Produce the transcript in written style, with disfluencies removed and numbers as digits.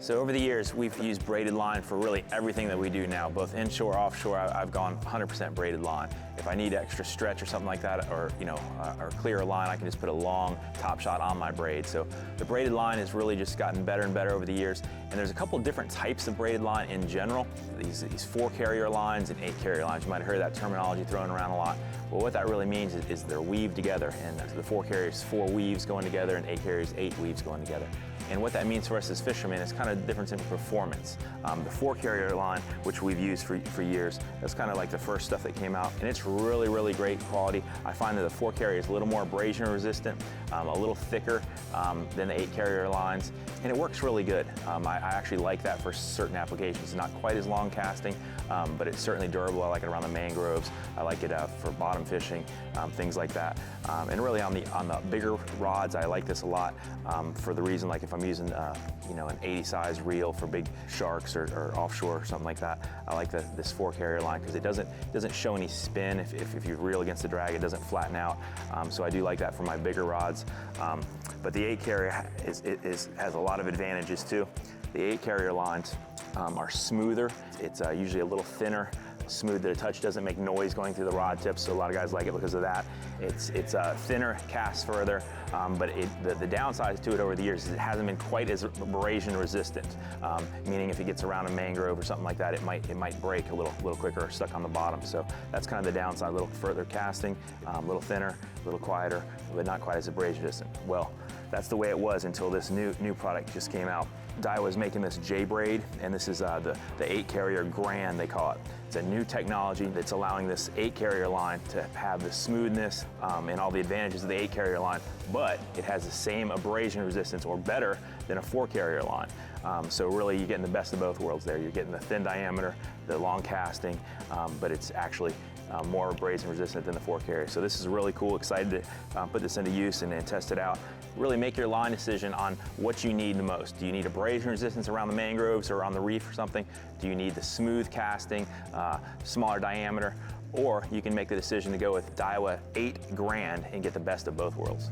So over the years, we've used braided line for really everything that we do now, both inshore, offshore. I've gone 100% braided line. If I need extra stretch or something like that, or or clearer line, I can just put a long top shot on my braid. So the braided line has really just gotten better and better over the years. And there's a couple different types of braided line in general. These 4 carrier lines and 8 carrier lines. You might have heard that terminology thrown around a lot. Well, what that really means is they're weaved together, and the 4 carriers, 4 weaves going together, and 8 carriers, 8 weaves going together. And what that means for us as fishermen is kind of the difference in performance. The 4 carrier line, which we've used for years, that's kind of like the first stuff that came out, and it's really, really great quality. I find that the 4 carrier is a little more abrasion resistant, a little thicker than the 8 carrier lines, and it works really good. I actually like that for certain applications. It's not quite as long casting, but it's certainly durable. I like it around the mangroves. I like it for bottom fishing, things like that. And really on the bigger rods, I like this a lot for the reason, like if I'm using an 80 size reel for big sharks or offshore or something like that, I like this 4 carrier line because it doesn't show any spin. If you reel against the drag, it doesn't flatten out. So I do like that for my bigger rods. But the 8 carrier has a lot of advantages too. The 8 carrier lines are smoother. It's usually a little thinner, smooth to the touch, doesn't make noise going through the rod tips, so a lot of guys like it because of that. It's thinner, casts further, but the downside to it over the years is it hasn't been quite as abrasion resistant, meaning if it gets around a mangrove or something like that, it might break a little quicker or stuck on the bottom. So that's kind of the downside, a little further casting, a little thinner, a little quieter, but not quite as abrasion resistant. Well, that's the way it was until this new product just came out. Daiwa is making this J-Braid, and this is the 8 carrier Grand, they call it. It's a new technology that's allowing this 8 carrier line to have the smoothness and all the advantages of the 8 carrier line, but it has the same abrasion resistance or better than a 4 carrier line. So really you're getting the best of both worlds there. You're getting the thin diameter, the long casting, but it's actually more abrasion resistant than the 4 carrier. So this is really cool. Excited to put this into use and test it out. Really make your line decision on what you need the most. Do you need abrasion resistance around the mangroves or on the reef or something? Do you need the smooth casting, smaller diameter? Or you can make the decision to go with Daiwa 8 Grand and get the best of both worlds.